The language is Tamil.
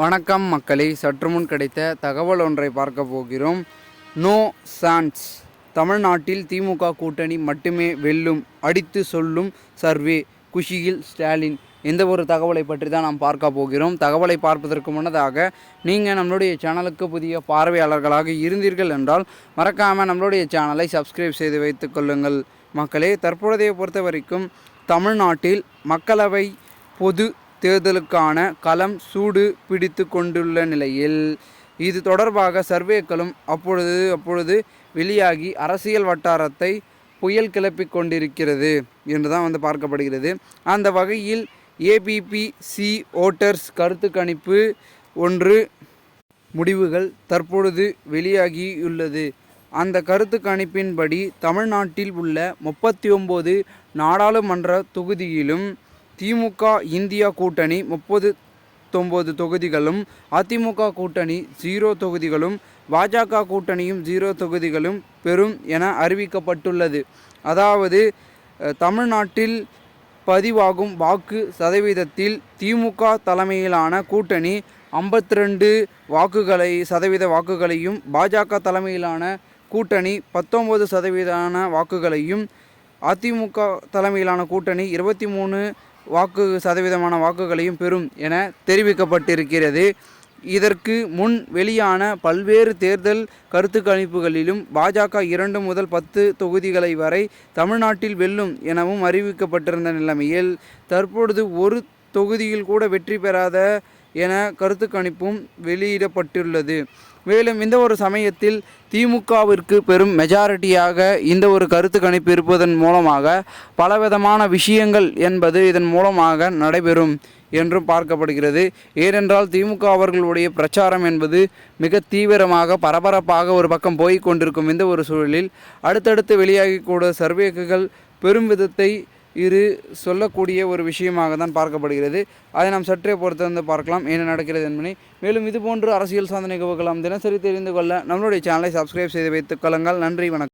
வணக்கம் மக்களே, சற்று முன் கிடைத்த தகவல் ஒன்றை பார்க்க போகிறோம். நோ சான்ஸ், தமிழ்நாட்டில் திமுக கூட்டணி மட்டுமே வெல்லும், அடித்து சொல்லும் சர்வே, குஷியில் ஸ்டாலின். இந்த ஒரு தகவலை பற்றி தான் நாம் பார்க்க போகிறோம். தகவலை பார்ப்பதற்கு முன்னதாக நீங்கள் நம்மளுடைய சேனலுக்கு புதிய பார்வையாளர்களாக இருந்தீர்கள் என்றால் மறக்காமல் நம்மளுடைய சேனலை சப்ஸ்கிரைப் செய்து வைத்துக் கொள்ளுங்கள். மக்களே, தற்பொழுதைய பொறுத்த வரைக்கும் தமிழ்நாட்டில் மக்களவை பொது தேர்தலுக்கான களம் சூடு பிடித்து கொண்டுள்ள நிலையில் இது தொடர்பாக சர்வேக்களும் அப்பொழுது வெளியாகி அரசியல் வட்டாரத்தை புயல் கிளப்பி கொண்டிருக்கிறது என்று தான் பார்க்கப்படுகிறது. அந்த வகையில் ஏபிபிசி ஓட்டர்ஸ் கருத்து கணிப்பு ஒன்று முடிவுகள் தற்பொழுது வெளியாகியுள்ளது. அந்த கருத்து கணிப்பின்படி தமிழ்நாட்டில் உள்ள 39 நாடாளுமன்ற தொகுதியிலும் திமுக இந்தியா கூட்டணி 39 தொகுதிகளும், அதிமுக கூட்டணி 0 தொகுதிகளும், பாஜக கூட்டணியும் 0 தொகுதிகளும் பெறும் என அறிவிக்கப்பட்டுள்ளது. அதாவது தமிழ்நாட்டில் பதிவாகும் வாக்கு சதவீதத்தில் திமுக தலைமையிலான கூட்டணி 52% வாக்குகளையும், பாஜக தலைமையிலான கூட்டணி 19% வாக்குகளையும், அதிமுக தலைமையிலான கூட்டணி 23% வாக்குகளையும் பெறும் என தெரிவிக்கப்பட்டிருக்கிறது. இதற்கு முன் வெளியான பல்வேறு தேர்தல் கருத்து கணிப்புகளிலும் பாஜக 2 முதல் 10 தொகுதிகளை வரை தமிழ்நாட்டில் வெல்லும் எனவும் அறிவிக்கப்பட்டிருந்த நிலைமையில் தற்பொழுது ஒரு தொகுதியில் கூட வெற்றி பெறாத என கருத்து கணிப்பும் வெளியிடப்பட்டுள்ளது. மேலும் இந்த ஒரு சமயத்தில் திமுகவிற்கு பெரும் மெஜாரிட்டியாக இந்த ஒரு கருத்து கணிப்பு இருப்பதன் மூலமாக பலவிதமான விஷயங்கள் என்பது இதன் மூலமாக நடைபெறும் என்றும் பார்க்கப்படுகிறது. ஏனென்றால் திமுக அவர்களுடைய பிரச்சாரம் என்பது மிக தீவிரமாக பரபரப்பாக ஒரு பக்கம் போய் கொண்டிருக்கும் இந்த ஒரு சூழலில் அடுத்தடுத்து வெளியாகக்கூடிய சர்வேக்குகள் பெரும் விதத்தை சொல்லக்கூடிய ஒரு விஷயமாக தான் பார்க்கப்படுகிறது. அதை நாம் சற்றே பொறுத்து பார்க்கலாம் என்ன நடக்கிறது என்பதை. மேலும் இதுபோன்று அரசியல் சாதனை நிகழ்வுகள் தினசரி தெரிந்து கொள்ள நம்மளுடைய சேனலை சப்ஸ்கிரைப் செய்து வைத்துக் கொள்ளுங்கள். நன்றி, வணக்கம்.